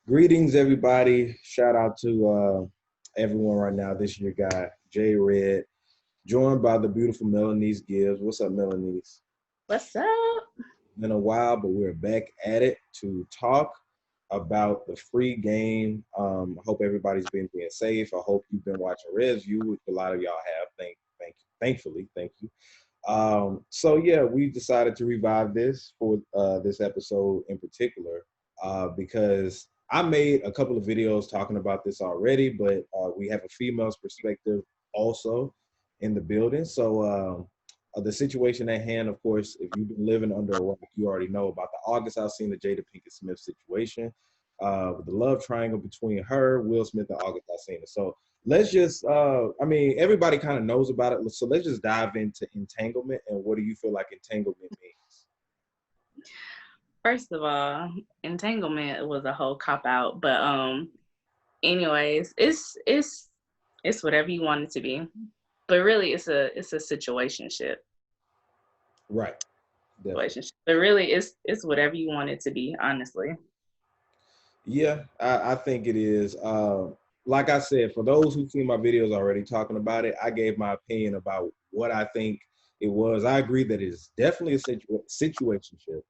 Greetings, everybody. Shout out to everyone right now. This is your guy, Jay-R3D, joined by the beautiful Melaneice Gibbs. What's up, Melaneice? What's up? Been a while, but we're back at it to talk about the free game. I hope everybody's been being safe. I hope you've been watching ResView, which a lot of y'all have. Thankfully, thank you. So yeah, we decided to revive this for this episode in particular because I made a couple of videos talking about this already, but we have a female's perspective also in the building. So the situation at hand, of course, if you've been living under a rock, you already know about the August Alsina Jada Pinkett Smith situation, the love triangle between her, Will Smith, and August Alsina. So let's just, everybody kind of knows about it. So let's just dive into entanglement. And what do you feel like entanglement means? First of all, entanglement was a whole cop out, but anyways, it's whatever you want it to be, but really it's a situationship. Right. Relationship, but really it's whatever you want it to be. Honestly. Yeah, I think it is. Like I said, for those who've seen my videos already talking about it, I gave my opinion about what I think it was. I agree that it's definitely a situationship.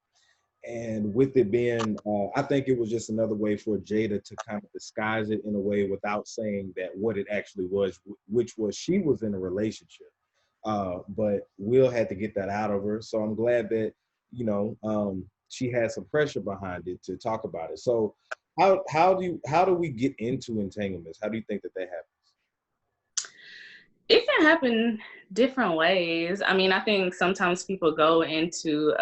And with it being, I think it was just another way for Jada to kind of disguise it in a way without saying that what it actually was, which was she was in a relationship. But Will had to get that out of her. So I'm glad that, she had some pressure behind it to talk about it. So how do we get into entanglements? How do you think that happens? It can happen different ways. I mean, I think sometimes people go into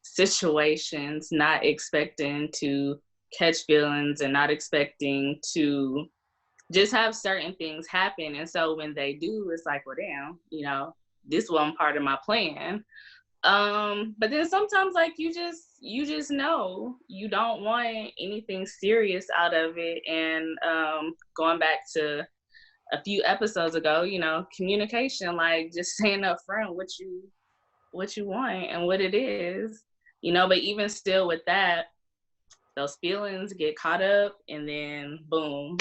situations not expecting to catch feelings and not expecting to just have certain things happen. And so when they do, it's like, well, damn, this wasn't part of my plan. But then sometimes like you just know you don't want anything serious out of it. And going back to a few episodes ago, communication, like just saying up front what you want and what it is, but even still with that, those feelings get caught up and then boom,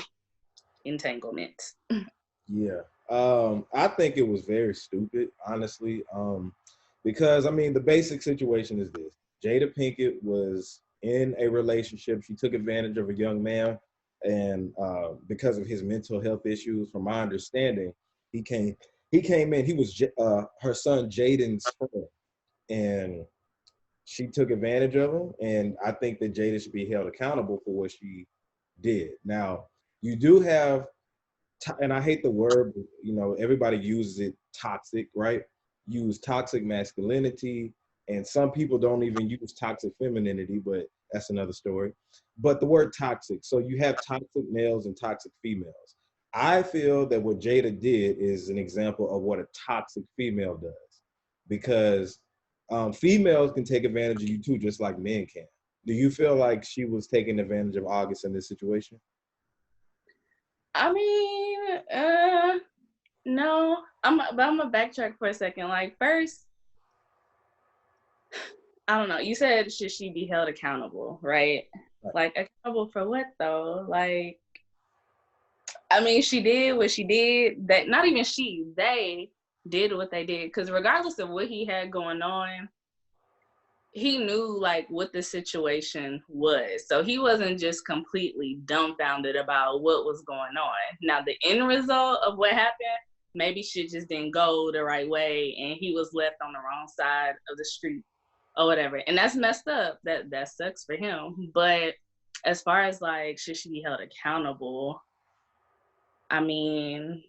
entanglement. Yeah. I think it was very stupid, honestly. Because the basic situation is this. Jada Pinkett was in a relationship. She took advantage of a young man, and because of his mental health issues, from my understanding, he came in. He was her son Jaden's friend, and she took advantage of him. And I think that Jada should be held accountable for what she did. Now, you do have, and I hate the word, but, everybody uses it, toxic, right? Use toxic masculinity, and some people don't even use toxic femininity, but that's another story. But the word toxic, so you have toxic males and toxic females. I feel that what Jada did is an example of what a toxic female does, because females can take advantage of you too, just like men can. Do you feel like she was taking advantage of August in this situation? I mean, no. I'm gonna backtrack for a second. Like first, I don't know. You said should she be held accountable, right? Like accountable for what though? Like, I mean, she did what she did. That not even she, they did what they did. Because regardless of what he had going on, he knew like what the situation was. So he wasn't just completely dumbfounded about what was going on. Now the end result of what happened, maybe shit just didn't go the right way and he was left on the wrong side of the street or whatever. And that's messed up. That sucks for him. But as far as like, should she be held accountable? I mean,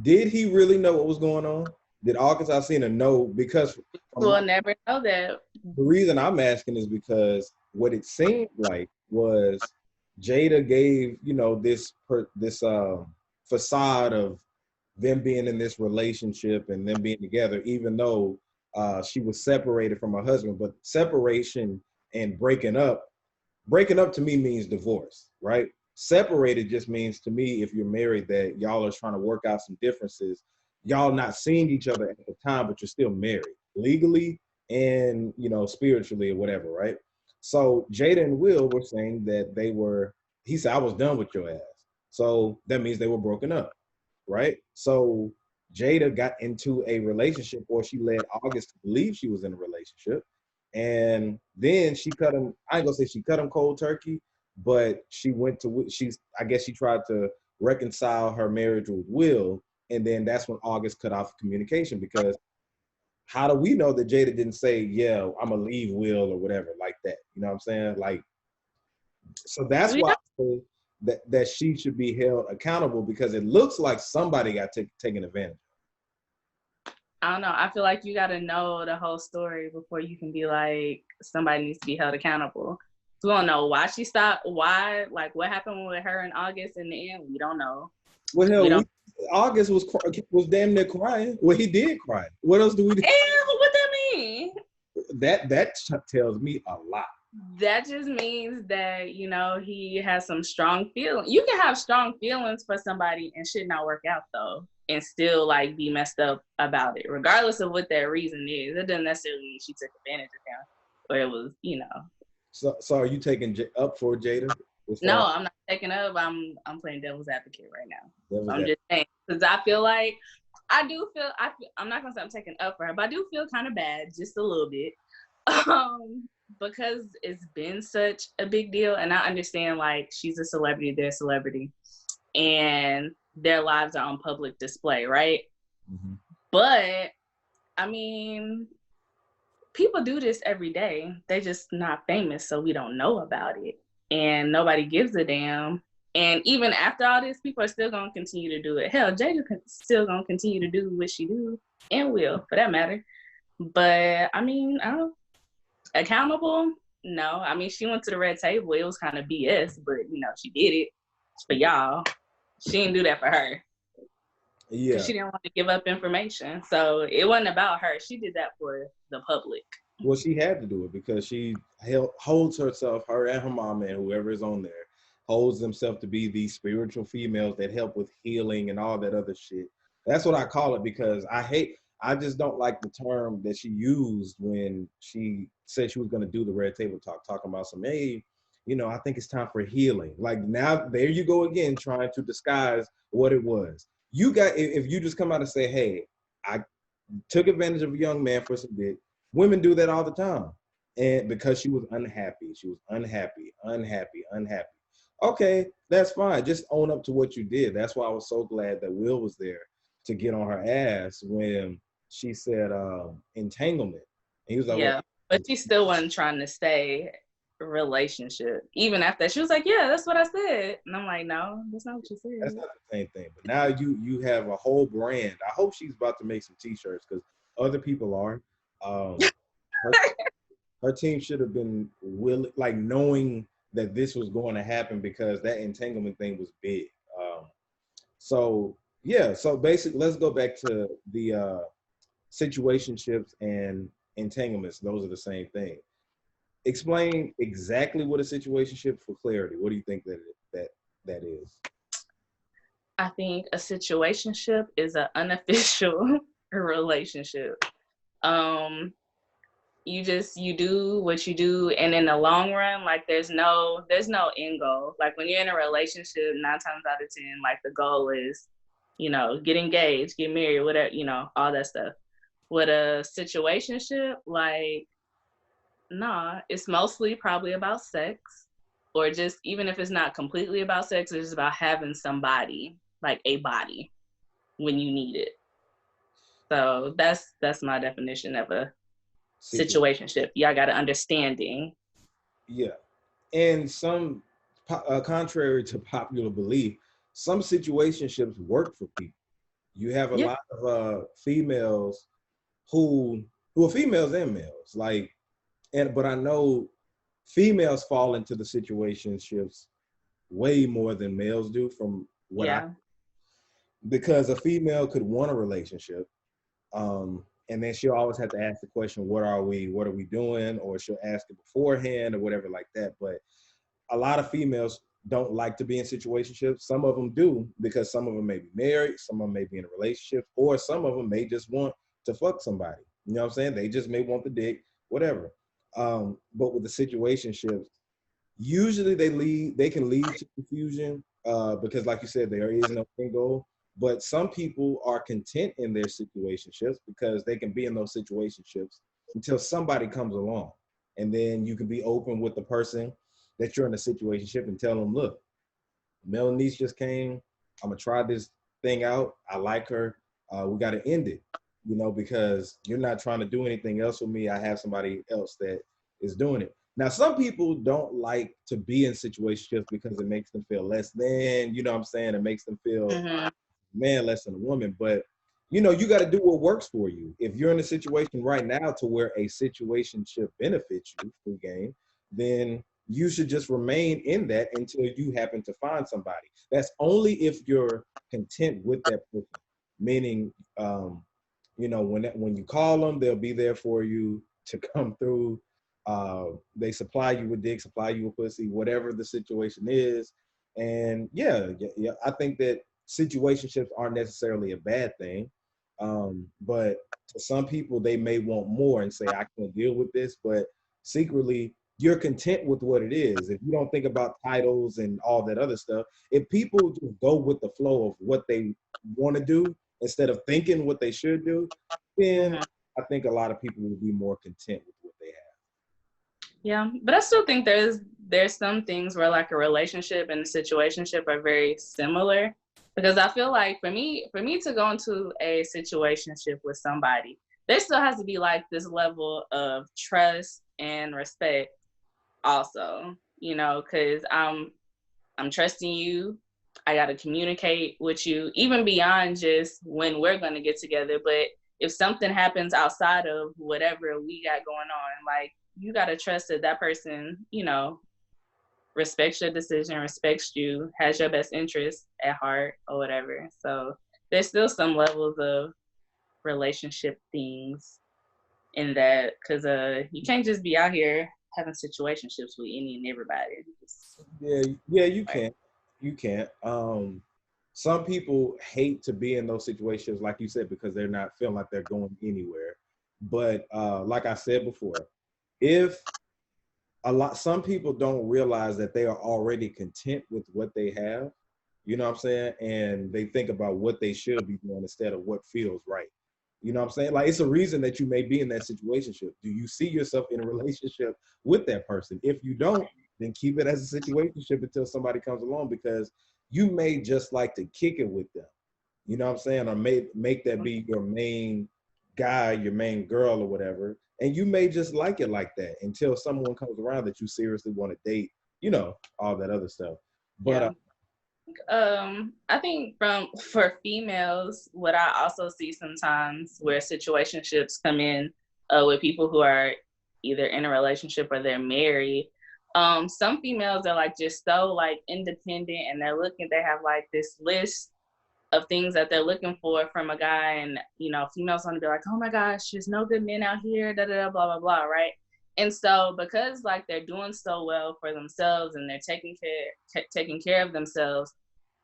did he really know what was going on? Did August Alsina know? Because we'll never know that. The reason I'm asking is because what it seemed like was Jada gave, this facade of them being in this relationship and them being together, even though she was separated from her husband. But separation and breaking up to me means divorce, right? Separated just means to me, if you're married, that y'all are trying to work out some differences. Y'all not seeing each other at the time, but you're still married legally and spiritually or whatever, right? So Jada and Will were saying that he said, I was done with your ass. So that means they were broken up, right? So Jada got into a relationship, or she led August to believe she was in a relationship. And then she cut him, I ain't gonna say she cut him cold turkey, but I guess she tried to reconcile her marriage with Will. And then that's when August cut off communication, because how do we know that Jada didn't say, yeah, I'm gonna leave Will or whatever like that? You know what I'm saying? Like, so that's We why don't, I say that she should be held accountable, because it looks like somebody got taken advantage. I don't know. I feel like you got to know the whole story before you can be like, somebody needs to be held accountable. We don't know why she stopped, like what happened with her in August in the end. We don't know. Well, We hell, don't. August was damn near crying. Well, he did cry. What else do we do? And what that mean? That tells me a lot. That just means that, he has some strong feelings. You can have strong feelings for somebody and shit not work out though, and still like be messed up about it, regardless of what that reason is. It doesn't necessarily mean she took advantage of him, or it was, So are you taking up for Jada? No, I'm not taking up. I'm playing devil's advocate right now. I'm just saying, because I feel like I'm not gonna say I'm taking up for her, but I do feel kind of bad, just a little bit. Because it's been such a big deal, and I understand like she's a celebrity, they're a celebrity, and their lives are on public display, right? Mm-hmm. But I mean, people do this every day. They're just not famous, so we don't know about it, and nobody gives a damn. And even after all this, people are still gonna continue to do it. Hell, Jada still gonna continue to do what she do, and will, for that matter. But I mean, I don't. Accountable? No. I mean, she went to the red table. It was kind of BS, but she did it for y'all. She didn't do that for her. Yeah. She didn't want to give up information. So it wasn't about her. She did that for the public. Well, she had to do it because she holds herself, her and her mama and whoever is on there, holds themselves to be these spiritual females that help with healing and all that other shit. That's what I call it, because I just don't like the term that she used when she said she was going to do the red table talk, talking about some, hey, I think it's time for healing. Like, now, there you go again, trying to disguise what it was. If you just come out and say, hey, I took advantage of a young man for some dick, women do that all the time. And because she was unhappy. Okay, that's fine. Just own up to what you did. That's why I was so glad that Will was there to get on her ass when she said entanglement. And he was like, yeah, well, but she still wasn't trying to stay relationship. Even after, she was like, yeah, that's what I said. And I'm like, no, that's not what you said. That's not the same thing. But now you have a whole brand. I hope she's about to make some t-shirts, because other people are. Her team should have been willing, like, knowing that this was going to happen, because that entanglement thing was big. So basically, let's go back to the situationships and entanglements. Those are the same thing. Explain exactly what a situationship for clarity. What do you think that is? I think a situationship is an unofficial relationship. You do what you do, and in the long run, like there's no end goal. Like when you're in a relationship, 9 times out of 10, like the goal is, get engaged, get married, whatever, all that stuff. With a situationship, like, nah, it's mostly probably about sex, or just, even if it's not completely about sex, it's just about having somebody, like a body, when you need it. So that's my definition of a situationship. Y'all got an understanding. Yeah. And some, contrary to popular belief, some situationships work for people. You have a lot of females who are females and males, like, but I know females fall into the situationships way more than males do, from what because a female could want a relationship, and then she'll always have to ask the question, what are we doing? Or she'll ask it beforehand or whatever like that. But a lot of females don't like to be in situationships. Some of them do, because some of them may be married, some of them may be in a relationship, or some of them may just want to fuck somebody. You know what I'm saying? They just may want the dick, whatever. But with the situationships, usually they can lead to confusion because, like you said, there is no end goal. But some people are content in their situationships because they can be in those situationships until somebody comes along, and then you can be open with the person that you're in a situationship and tell them, look, Melaneice just came. I'm gonna try this thing out. I like her. We got to end it, because you're not trying to do anything else with me. I have somebody else that is doing it. Now, some people don't like to be in situationships because it makes them feel less than, you know what I'm saying? It makes them feel man less than a woman. But, you got to do what works for you. If you're in a situation right now to where a situationship benefits you, free game, then you should just remain in that until you happen to find somebody. That's only if you're content with that person. Meaning, when you call them, they'll be there for you to come through. They supply you with dick, supply you with pussy, whatever the situation is. And yeah, I think that situationships aren't necessarily a bad thing. But to some people, they may want more and say, I can't deal with this. But secretly, you're content with what it is. If you don't think about titles and all that other stuff, if people just go with the flow of what they want to do instead of thinking what they should do, then I think a lot of people will be more content with what they have. Yeah, but I still think there's some things where like a relationship and a situationship are very similar, because I feel like for me to go into a situationship with somebody, there still has to be like this level of trust and respect also, because I'm trusting you. I got to communicate with you even beyond just when we're going to get together. But if something happens outside of whatever we got going on, like, you got to trust that person, respects your decision, respects you, has your best interest at heart or whatever. So there's still some levels of relationship things in that, because you can't just be out here having situationships with any and everybody. Yeah, you can't. You can't. Some people hate to be in those situations, like you said, because they're not feeling like they're going anywhere. But like I said before, if some people don't realize that they are already content with what they have, you know what I'm saying? And they think about what they should be doing instead of what feels right. You know what I'm saying? Like, it's a reason that you may be in that situationship. Do you see yourself in a relationship with that person? If you don't, then keep it as a situationship until somebody comes along, because you may just like to kick it with them. You know what I'm saying? Or make that be your main guy, your main girl or whatever. And you may just like it like that until someone comes around that you seriously want to date, all that other stuff. But I think for females, what I also see sometimes where situationships come in with people who are either in a relationship or they're married. Some females are like just so like independent, and they have like this list of things that they're looking for from a guy, and females want to be like, oh my gosh, there's no good men out here, da da da, blah blah blah, right? And so because like they're doing so well for themselves and they're taking care of themselves,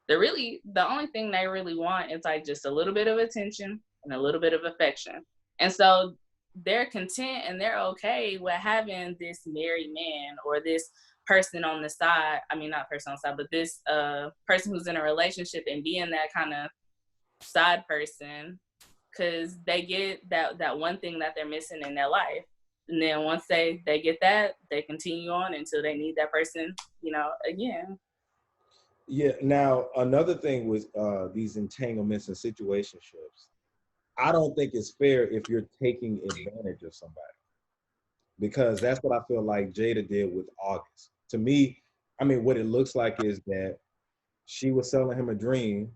the only thing they really want is like just a little bit of attention and a little bit of affection. And so they're content and they're okay with having this married man or this person on the side. I mean, not person on the side, but this person who's in a relationship and being that kind of side person, because they get that one thing that they're missing in their life. And then once they get that, they continue on until they need that person, again. Yeah. Now, another thing with these entanglements and situationships, I don't think it's fair if you're taking advantage of somebody, because that's what I feel like Jada did with August. To me, I mean, what it looks like is that she was selling him a dream,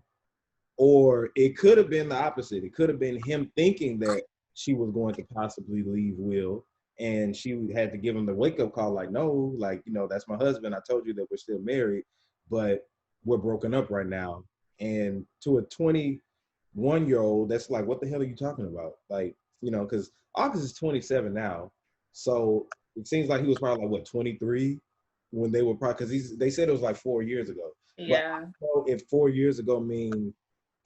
or it could have been the opposite. It could have been him thinking that she was going to possibly leave Will, and she had to give him the wake up call, like, no, like, that's my husband. I told you that we're still married, but we're broken up right now. And to a 21-year-old, that's like, what the hell are you talking about? Like, because August is 27 now. So it seems like he was probably like, what, 23 when they were probably, because they said it was like 4 years ago. Yeah. But I don't know if 4 years ago means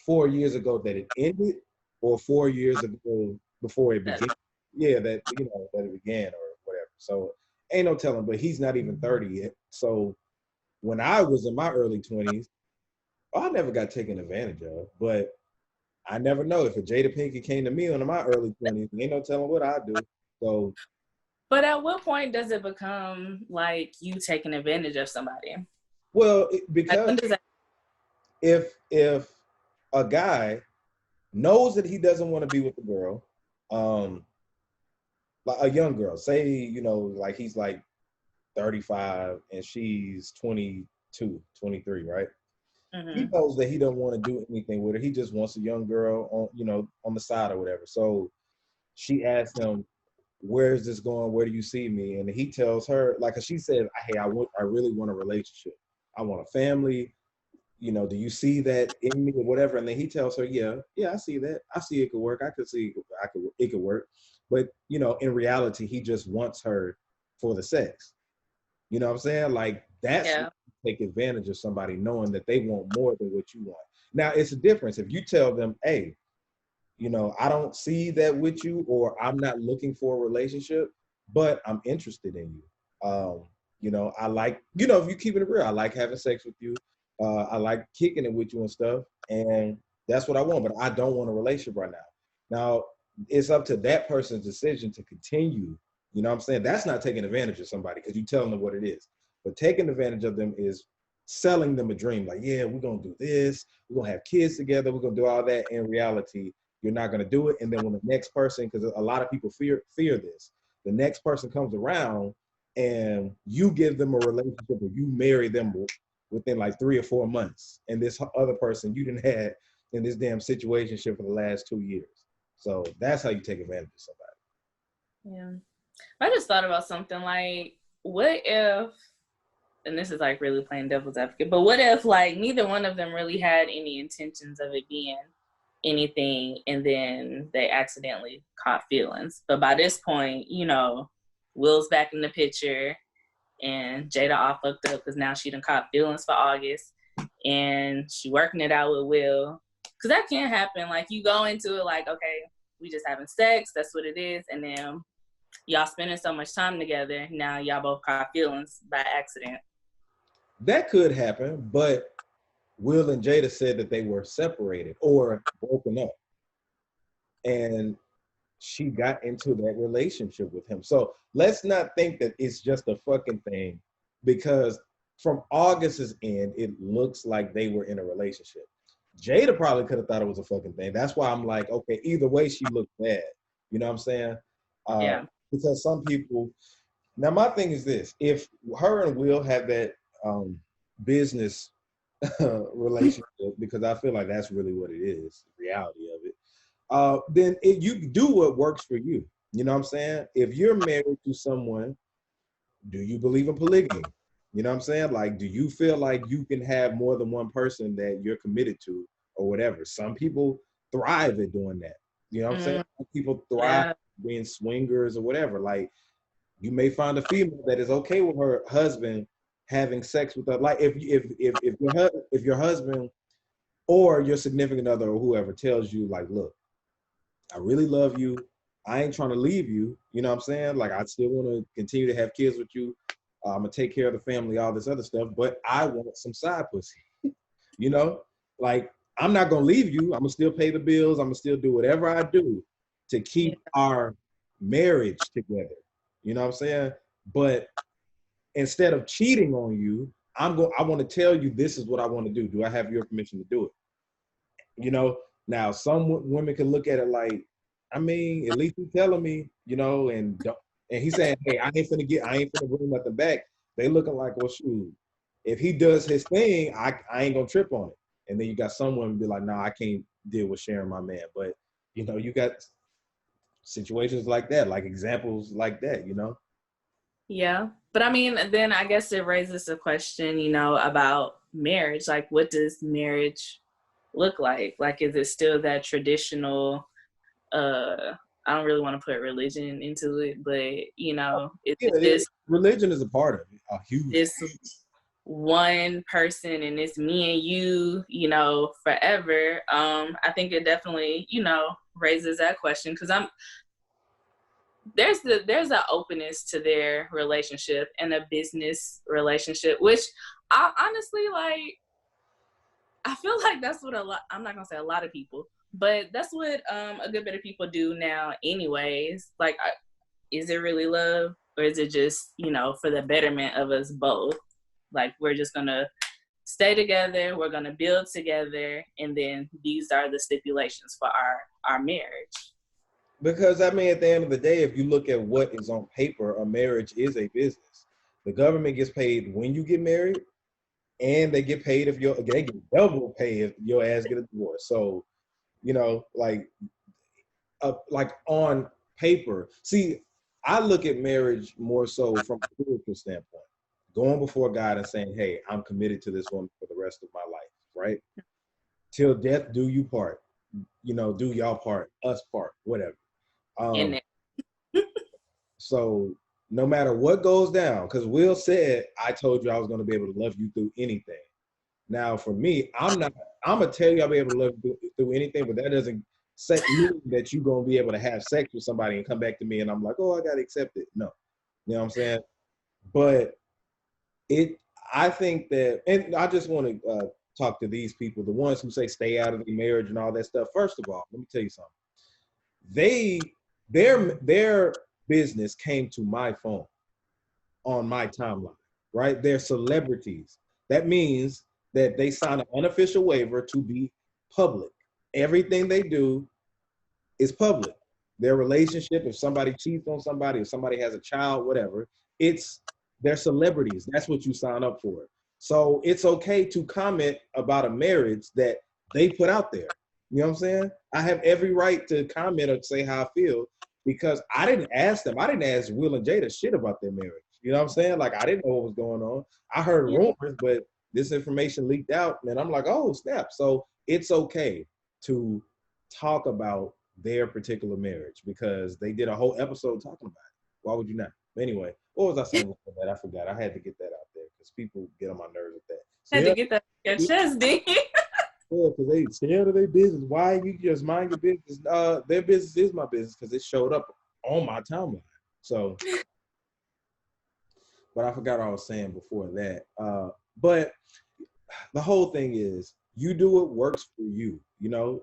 4 years ago that it ended, or 4 years ago before it began. Yeah, that, that it began or whatever. So ain't no telling, but he's not even 30 yet. So when I was in my early 20s, I never got taken advantage of, but I never know. If a Jada Pinkett came to me in my early 20s, ain't no telling what I'd do. So, but at what point does it become like you taking advantage of somebody? Well, like, because if a guy knows that he doesn't want to be with the girl, like a young girl, say, like he's like 35 and she's 22, 23, right? He knows that he doesn't want to do anything with her. He just wants a young girl on the side or whatever. So she asks him, "Where's this going? Where do you see me?" And he tells her, like, she said, "Hey, I really want a relationship. I want a family. Do you see that in me or whatever?" And then he tells her, "Yeah, I see that. I see it could work. I could see it could work." But in reality, he just wants her for the sex. You know what I'm saying? Like that's take advantage of somebody knowing that they want more than what you want. Now it's a difference if you tell them, "Hey, I don't see that with you, or I'm not looking for a relationship, but I'm interested in you. I like, if you keep it real, I like having sex with you. I like kicking it with you and stuff, and that's what I want, but I don't want a relationship right now." Now, it's up to that person's decision to continue. You know what I'm saying? That's not taking advantage of somebody because you're telling them what it is. But taking advantage of them is selling them a dream. Like, yeah, we're going to do this. We're going to have kids together. We're going to do all that. In reality, you're not going to do it. And then when the next person, because a lot of people fear this, the next person comes around and you give them a relationship or you marry them within like 3 or 4 months. And this other person you didn't have in this damn situationship for the last 2 years. So that's how you take advantage of somebody. Yeah. I just thought about something like, what if, and this is like really playing devil's advocate, but what if like neither one of them really had any intentions of it being anything, and then they accidentally caught feelings? But by this point, Will's back in the picture, and Jada all fucked up because now she done caught feelings for August, and she working it out with Will. Because that can't happen. Like, you go into it like, okay, we just having sex, that's what it is, and then y'all spending so much time together, now y'all both caught feelings by accident. That could happen, but Will and Jada said that they were separated or broken up. And she got into that relationship with him. So let's not think that it's just a fucking thing, because from August's end, it looks like they were in a relationship. Jada probably could have thought it was a fucking thing. That's why I'm like, okay, either way, she looked bad. You know what I'm saying? Yeah. Because some people, now my thing is this: if her and Will have that business relationship, because I feel like that's really what it is, the reality of it, then you do what works for you. You know what I'm saying? If you're married to someone, do you believe in polygamy? You know what I'm saying? Like, do you feel like you can have more than one person that you're committed to or whatever? Some people thrive at doing that. You know what I'm saying? Some people thrive being swingers or whatever. Like, you may find a female that is okay with her husband having sex with her. Like, if your husband or your significant other or whoever tells you, like, look, I really love you. I ain't trying to leave you. You know what I'm saying? Like, I still want to continue to have kids with you. I'm going to take care of the family, all this other stuff, but I want some side pussy. Like, I'm not going to leave you. I'm going to still pay the bills. I'm going to still do whatever I do to keep our marriage together. You know what I'm saying? But instead of cheating on you, I want to tell you, this is what I want to do. Do I have your permission to do it? Now some women can look at it like, I mean, at least he's telling me, and he's saying, hey, I ain't finna bring nothing back. They looking like, well, shoot, if he does his thing, I ain't gonna trip on it. And then you got some women be like, no, I can't deal with sharing my man. But you got situations like that, like examples like that, Yeah. But I mean, then I guess it raises a question, about marriage. Like, what does marriage look like? Like, is it still that traditional, I don't really want to put religion into it, but, religion is a part of it, a huge this one person and it's me and you, forever. I think it definitely, raises that question, because there's an openness to their relationship and a business relationship, which I honestly like. I feel like that's what I'm not gonna say a lot of people, but that's what a good bit of people do now anyways. Like, is it really love, or is it just, for the betterment of us both? Like, we're just gonna stay together, we're gonna build together, and then these are the stipulations for our marriage. Because I mean, at the end of the day, if you look at what is on paper, a marriage is a business. The government gets paid when you get married, and they get paid if they get double pay if your ass get a divorce. So, like on paper. See, I look at marriage more so from a spiritual standpoint, going before God and saying, "Hey, I'm committed to this woman for the rest of my life, right? Till death do you part. Do y'all part, us part, whatever." And So no matter what goes down, because Will said, I told you I was going to be able to love you through anything. Now, for me, I'm going to tell you I'll be able to love you through anything, but that doesn't mean that you're going to be able to have sex with somebody and come back to me and I'm like, oh, I got to accept it. No. You know what I'm saying? But I think that, and I just want to talk to these people, the ones who say stay out of the marriage and all that stuff. First of all, let me tell you something. Their business came to my phone on my timeline, right? They're celebrities. That means that they sign an unofficial waiver to be public. Everything they do is public. Their relationship, if somebody cheats on somebody, if somebody has a child, whatever, they're celebrities. That's what you sign up for. So it's okay to comment about a marriage that they put out there. You know what I'm saying? I have every right to comment or say how I feel because I didn't ask them. I didn't ask Will and Jada shit about their marriage. You know what I'm saying? Like, I didn't know what was going on. I heard rumors, but this information leaked out, and I'm like, oh, snap. So it's okay to talk about their particular marriage because they did a whole episode talking about it. Why would you not? Anyway, what was I saying before that? I forgot. I had to get that out there because people get on my nerves with that. So had to get that off your chest, D. Yeah, because they stay out of their business. Why you just mind your business? Their business is my business because it showed up on my timeline. So, but I forgot what I was saying before that. But the whole thing is, you do what works for you.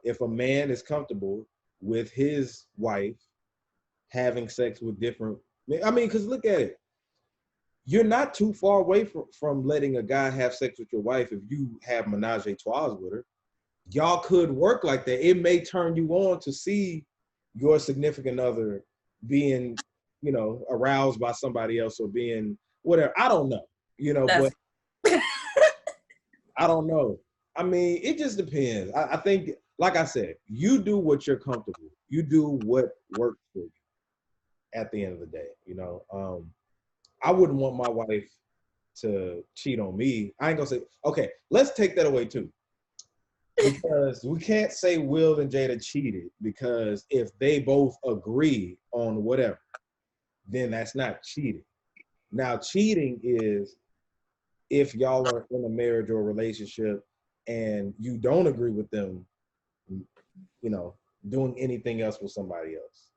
If a man is comfortable with his wife having sex with different, because look at it. You're not too far away from letting a guy have sex with your wife if you have menage a trois with her. Y'all could work like that. It may turn you on to see your significant other being, aroused by somebody else or being whatever. I don't know, but I don't know. It just depends. I think, like I said, you do what you're comfortable. You do what works for you at the end of the day, I wouldn't want my wife to cheat on me. I ain't gonna say, okay, let's take that away too. Because we can't say Will and Jada cheated because if they both agree on whatever, then that's not cheating. Now, cheating is if y'all are in a marriage or a relationship and you don't agree with them, doing anything else with somebody else.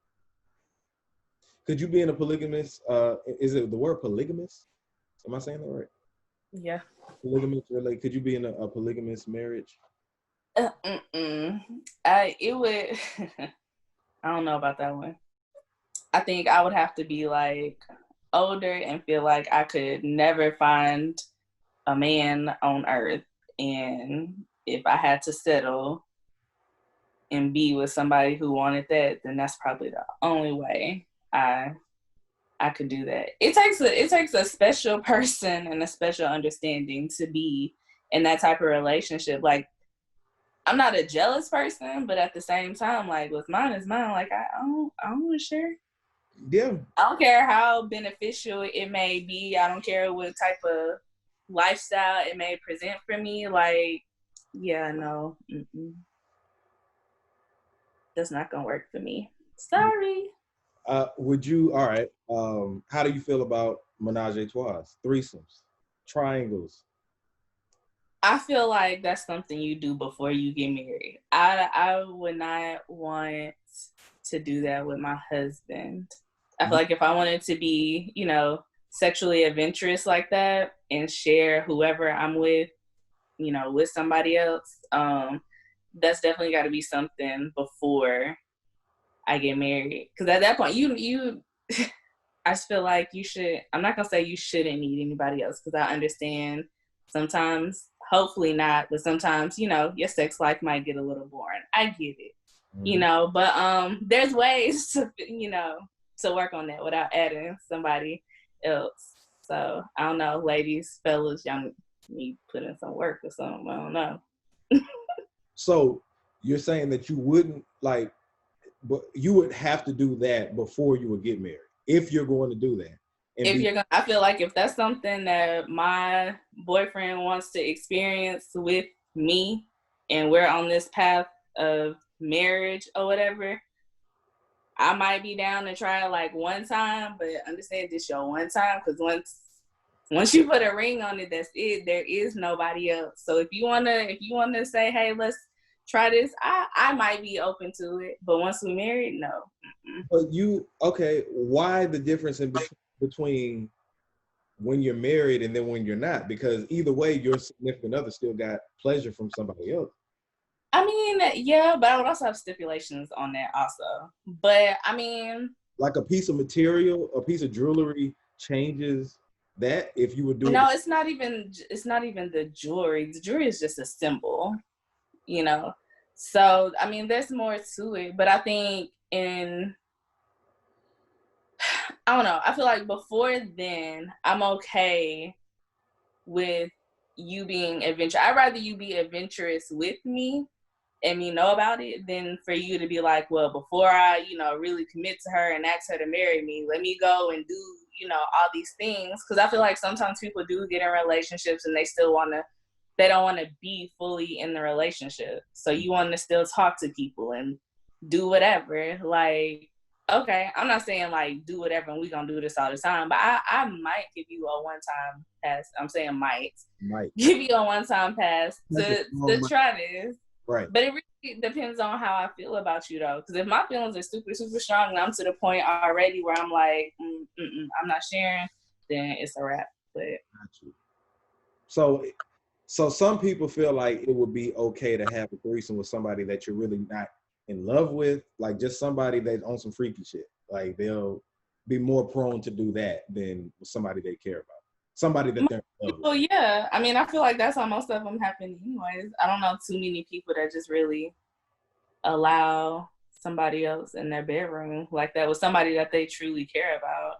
Could you be in a polygamous, is it the word polygamous? Am I saying that right? Yeah. Polygamous, could you be in a polygamous marriage? It would, I don't know about that one. I think I would have to be like older and feel like I could never find a man on earth. And if I had to settle and be with somebody who wanted that, then that's probably the only way I could do that. It takes a special person and a special understanding to be in that type of relationship. Like, I'm not a jealous person, but at the same time, like, what's mine is mine. Like, I don't want to share. Yeah. I don't care how beneficial it may be. I don't care what type of lifestyle it may present for me. Like, yeah, no. That's not going to work for me. Sorry. Would you, all right, how do you feel about menage a trois, threesomes, triangles? I feel like that's something you do before you get married. I would not want to do that with my husband. I feel like if I wanted to be, you know, sexually adventurous like that and share whoever I'm with, you know, with somebody else, that's definitely got to be something before I get married. Because at that point, you, I just feel like you should. I'm not gonna say you shouldn't need anybody else because I understand sometimes, hopefully not, but sometimes, you know, your sex life might get a little boring. I get it, you know, but there's ways to, you know, to work on that without adding somebody else. So I don't know, ladies, fellas, y'all need to put in some work or something. I don't know. So you're saying that you wouldn't like, but you would have to do that before you would get married if you're going to do that. If you're gonna, I feel like if that's something that my boyfriend wants to experience with me, and we're on this path of marriage or whatever, I might be down to try it like one time, but understand this your one time, because once you put a ring on it, that's it. There is nobody else. So if you wanna say, hey, let's try this, I might be open to it. But once we married, no. But why the difference in between when you're married and then when you're not? Because either way, your significant other still got pleasure from somebody else. I mean, yeah, but I would also have stipulations on that also. But I mean, like a piece of material, a piece of jewelry changes that if you would do no, it's not even the jewelry. The jewelry is just a symbol, you know. So I mean, there's more to it. But I think I don't know. I feel like before then, I'm okay with you being adventurous. I'd rather you be adventurous with me and me know about it than for you to be like, well, before I, you know, really commit to her and ask her to marry me, let me go and do, you know, all these things. Because I feel like sometimes people do get in relationships and they don't want to be fully in the relationship. So you want to still talk to people and do whatever. Like, okay, I'm not saying like do whatever and we gonna do this all the time, but I might give you a one-time pass. I'm saying might give you a one-time pass to try this. Right. But it really depends on how I feel about you, though. Because if my feelings are super, super strong and I'm to the point already where I'm like, I'm not sharing, then it's a wrap. But so some people feel like it would be okay to have a threesome with somebody that you're really not in love with, like just somebody that's on some freaky shit. Like they'll be more prone to do that than somebody they care about. Somebody that they're in love with. Well, yeah. I mean, I feel like that's how most of them happen anyways. I don't know too many people that just really allow somebody else in their bedroom like that with somebody that they truly care about.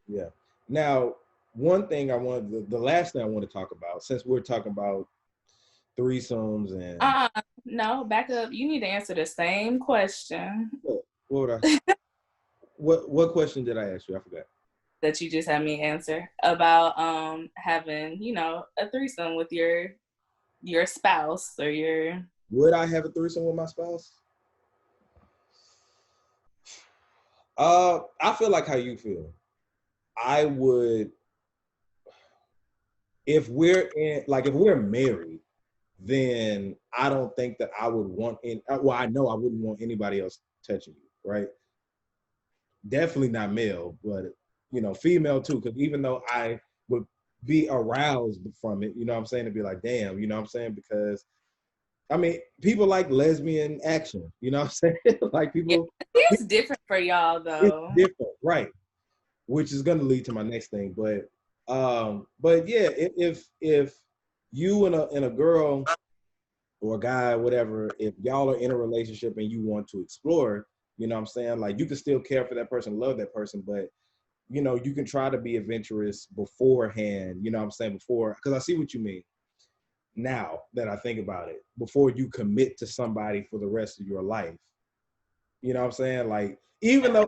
Yeah. Now, one thing the last thing I want to talk about, since we're talking about threesomes and no, back up. You need to answer the same question. What question did I ask you? I forgot. That you just had me answer about having, you know, a threesome with your spouse or your. Would I have a threesome with my spouse? I feel like how you feel. I would, if we're married, then I don't think that I would want I know I wouldn't want anybody else touching you, right? Definitely not male, but you know, female too, because even though I would be aroused from it, you know what I'm saying, to be like, damn, you know what I'm saying? Because I mean, people like lesbian action, you know what I'm saying? Like people. Yeah, it's different for y'all though. It's different, right? Which is going to lead to my next thing, but yeah, if you and a girl or a guy, whatever, if y'all are in a relationship and you want to explore, you know what I'm saying? Like you can still care for that person, love that person, but you know, you can try to be adventurous beforehand, you know what I'm saying? Because I see what you mean. Now that I think about it, before you commit to somebody for the rest of your life, you know what I'm saying? Like, even though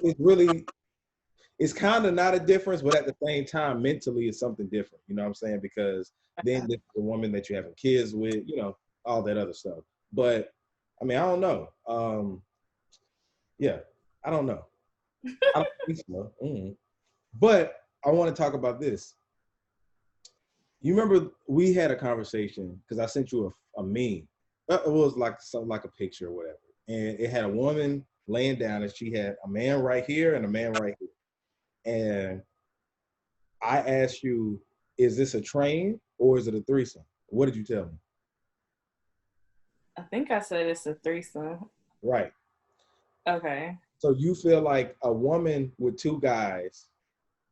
it's kind of not a difference, but at the same time, mentally it's something different, you know what I'm saying? Because then this is the woman that you're having kids with, you know, all that other stuff. But I mean, I don't know. Yeah, I don't know. I don't think so. But I want to talk about this. You remember we had a conversation because I sent you a meme. It was like something like a picture or whatever. And it had a woman laying down and she had a man right here and a man right here. and I asked you, is this a train or is it a threesome? What did you tell me? I think I said it's a threesome. Right. Okay. So you feel like a woman with two guys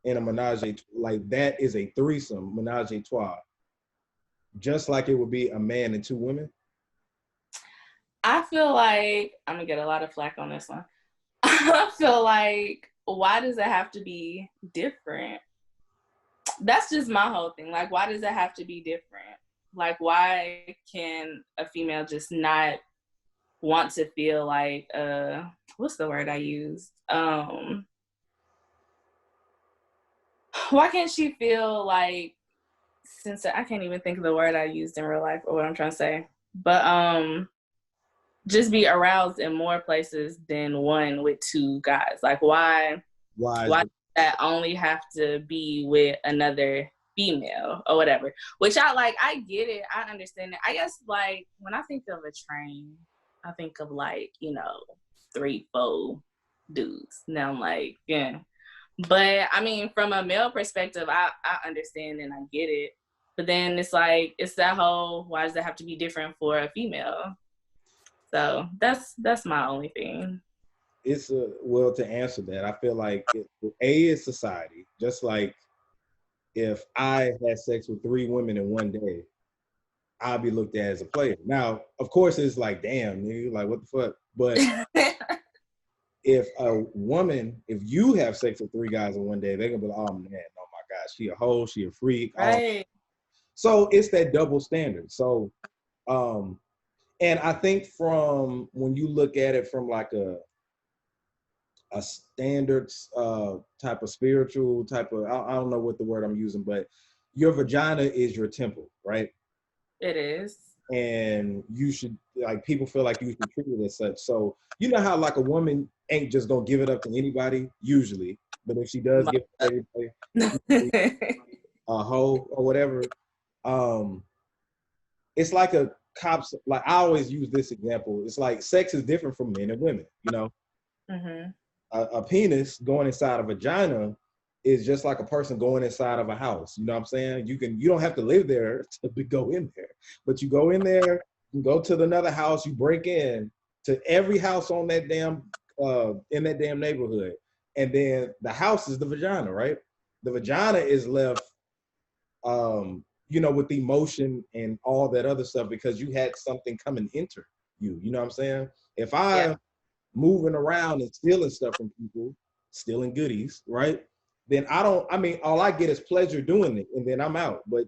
in a menage, like that is a threesome, menage a trois, just like it would be a man and two women? I feel like I'm gonna get a lot of flack on this one. I feel like, why does it have to be different? That's just my whole thing. Like, why does it have to be different? Like, why can a female just not want to feel like, what's the word I used? Why can't she feel like, since I can't even think of the word I used in real life or what I'm trying to say, but just be aroused in more places than one with two guys? Like, why does that only have to be with another female or whatever? Which I get it, I understand it. I guess, like, when I think of a train, I think of, like, 3-4 dudes. Now I'm like, yeah. But I mean, from a male perspective, I understand and I get it. But then it's like, it's that whole, why does that have to be different for a female? So that's my only thing. It's well, to answer that, I feel like is society. Just like if I had sex with 3 women in one day, I'll be looked at as a player. Now, of course, it's like, damn, nigga, like what the fuck? But if you have sex with 3 guys in one day, they're gonna be like, oh man, oh my God, she a hoe, she a freak. Right. So it's that double standard. So, and I think from when you look at it from like a standards type of spiritual type of, I don't know what the word I'm using, but your vagina is your temple, right? It is. And you should, like, people feel like you should treat it as such. So you know how like a woman ain't just gonna give it up to anybody usually, but if she does give it to everybody, a hoe or whatever, it's like a cops. Like I always use this example. It's like sex is different from men and women. Mm-hmm. A penis going inside a vagina is just like a person going inside of a house. You know what I'm saying? You don't have to live there to go in there, but you go in there, you go to another house, you break in to every house on that damn in that damn neighborhood, and then the house is the vagina, right? The vagina is left, with the emotion and all that other stuff because you had something come and enter you. You know what I'm saying? If I moving around and stealing stuff from people, stealing goodies, right? Then all I get is pleasure doing it, and then I'm out. But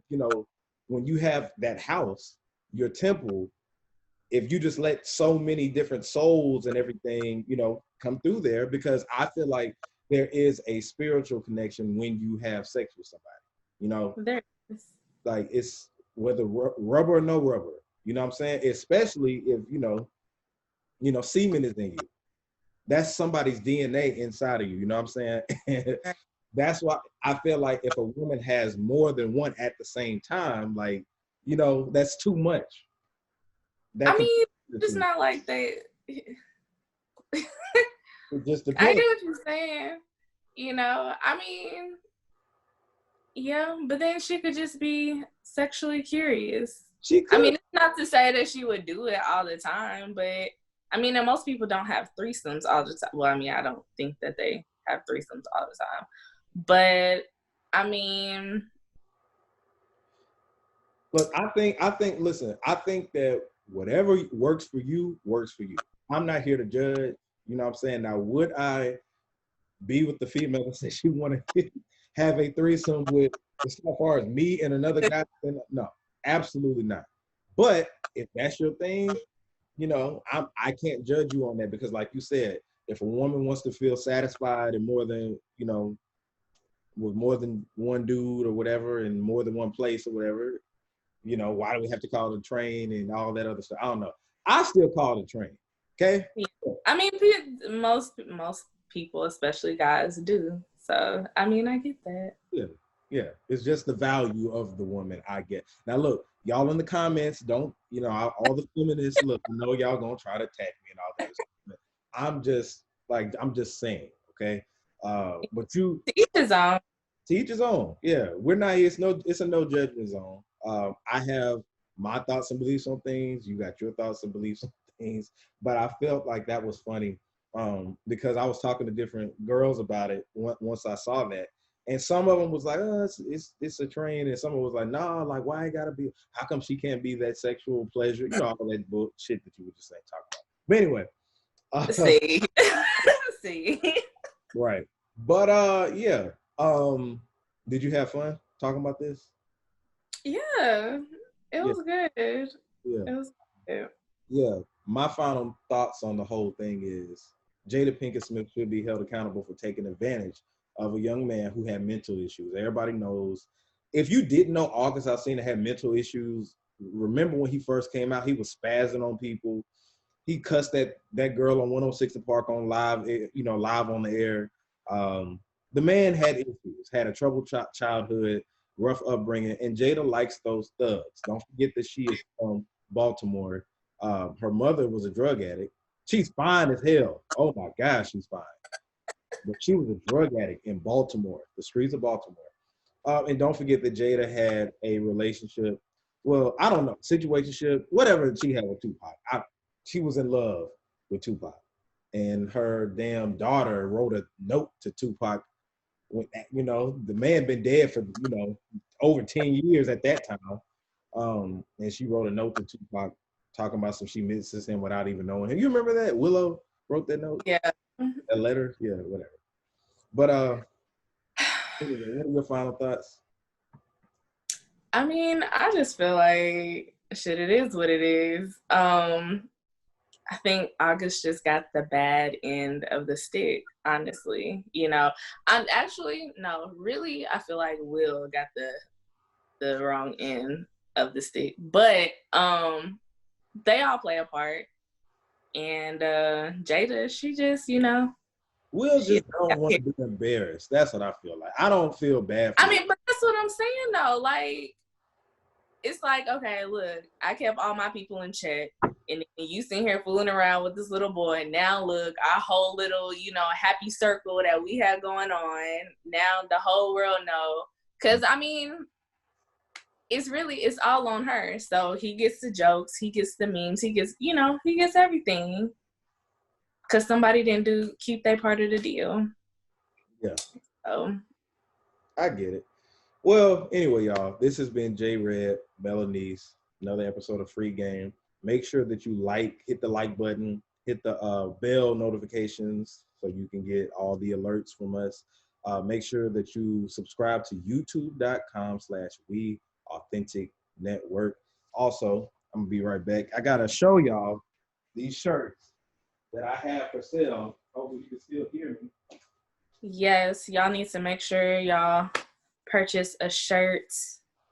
when you have that house, your temple, if you just let so many different souls and everything, come through there, because I feel like there is a spiritual connection when you have sex with somebody, There is. like it's whether rubber or no rubber, you know what I'm saying? Especially if, semen is in you. That's somebody's DNA inside of you, you know what I'm saying? That's why I feel like if a woman has more than one at the same time, like, that's too much. It's not like they. It just depends. I get what you're saying. Yeah, but then she could just be sexually curious. She could. It's not to say that she would do it all the time, but and most people don't have threesomes all the time. Well, I don't think that they have threesomes all the time. But look, listen, I think that whatever works for you, works for you. I'm not here to judge, you know what I'm saying? Now, would I be with the female that says she want to have a threesome with, as far as me and another guy? No, absolutely not. But if that's your thing, I can't judge you on that, because like you said, if a woman wants to feel satisfied in more than, with more than one dude or whatever, in more than one place or whatever, why do we have to call it a train and all that other stuff? I don't know. I still call it a train. Okay. Yeah. Most people, especially guys, do. So I get that. Yeah. It's just the value of the woman I get. Now look, y'all in the comments, don't, all the feminists, look, I know y'all gonna try to attack me and all that stuff. I'm just saying, okay? But you To each his own. to each his own. Yeah, we're not here. It's a no judgment zone. I have my thoughts and beliefs on things. You got your thoughts and beliefs on things. But I felt like that was funny because I was talking to different girls about it once I saw that. And some of them was like, oh, it's a train. And some of them was like, nah, like, why it gotta be, how come she can't be that sexual pleasure? You know, all that bullshit that you were just saying, talk about. But anyway. See. See. Right. But yeah. Did you have fun talking about this? Yeah. It was good. Yeah. It was good. Yeah. My final thoughts on the whole thing is Jada Pinkett Smith should be held accountable for taking advantage of a young man who had mental issues. Everybody knows. If you didn't know August Alsina had mental issues, remember when he first came out, he was spazzing on people. He cussed that girl on 106 The Park on live, live on the air. The man had issues, had a troubled childhood, rough upbringing, and Jada likes those thugs. Don't forget that she is from Baltimore. Her mother was a drug addict. She's fine as hell. Oh my gosh, she's fine. But she was a drug addict in Baltimore, the streets of Baltimore. And don't forget that Jada had a relationship. Well, I don't know, situationship, whatever she had with Tupac. She was in love with Tupac. And her damn daughter wrote a note to Tupac. When, the man been dead for, over 10 years at that time. And she wrote a note to Tupac talking about some she misses him without even knowing him. You remember that? Willow wrote that note? Yeah. That letter? Yeah, whatever. But anyway, what are your final thoughts? I mean, I just feel like shit, it is what it is. I think August just got the bad end of the stick, honestly. I'm actually no, really I feel like Will got the wrong end of the stick. But they all play a part. And Jada, she just, Will just don't want to be embarrassed. That's what I feel like. I don't feel bad for but that's what I'm saying though. Like, it's like, okay, look, I kept all my people in check, and you sitting here fooling around with this little boy. Now look, our whole little, happy circle that we had going on. Now the whole world know. Cause I mean, it's all on her. So he gets the jokes, he gets the memes, he gets everything. Cause somebody didn't keep their part of the deal. Yeah. So I get it. Well, anyway, y'all, this has been Jay-R3D Melaneice, another episode of Free Game. Make sure that you hit the like button, hit the bell notifications so you can get all the alerts from us. Make sure that you subscribe to youtube.com/We Authentic Network. Also, I'm gonna be right back. I gotta show y'all these shirts that I have for sale. Hopefully you can still hear me. yes, y'all need to make sure y'all purchase a shirt,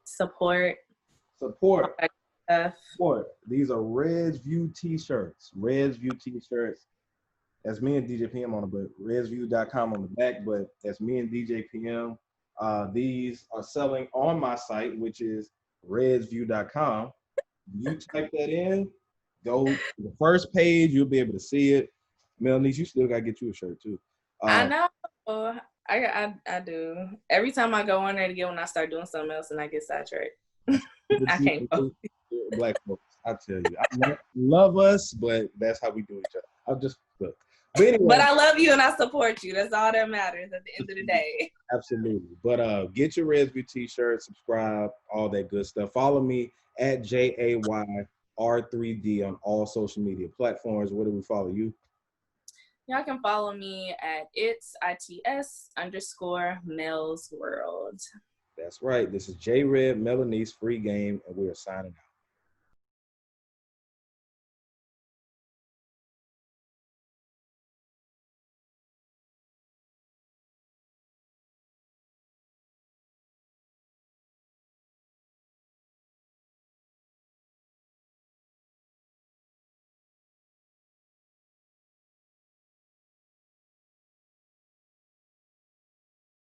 support. These are Red's View t-shirts. Red's View t-shirts. That's me and DJ PM on the but redsview.com on the back, but that's me and DJ PM. These are selling on my site, which is redsview.com. You type that in, go to the first page, you'll be able to see it. Melaneice, you still gotta get you a shirt too. I know. I do. Every time I go on there to get one, I start doing something else and I get sidetracked. I can't go. Black folks, I tell you, I love us, but that's how we do each other. I'll just look. But anyway, but I love you and I support you. That's all that matters at the end of the day. Absolutely. But get your Resview t-shirt, subscribe, all that good stuff. Follow me at Jay-R3D on all social media platforms. Where do we follow you? Y'all can follow me at its_Mel's World. That's right. This is Jay-R3D Melaneice Free Game, and we are signing out.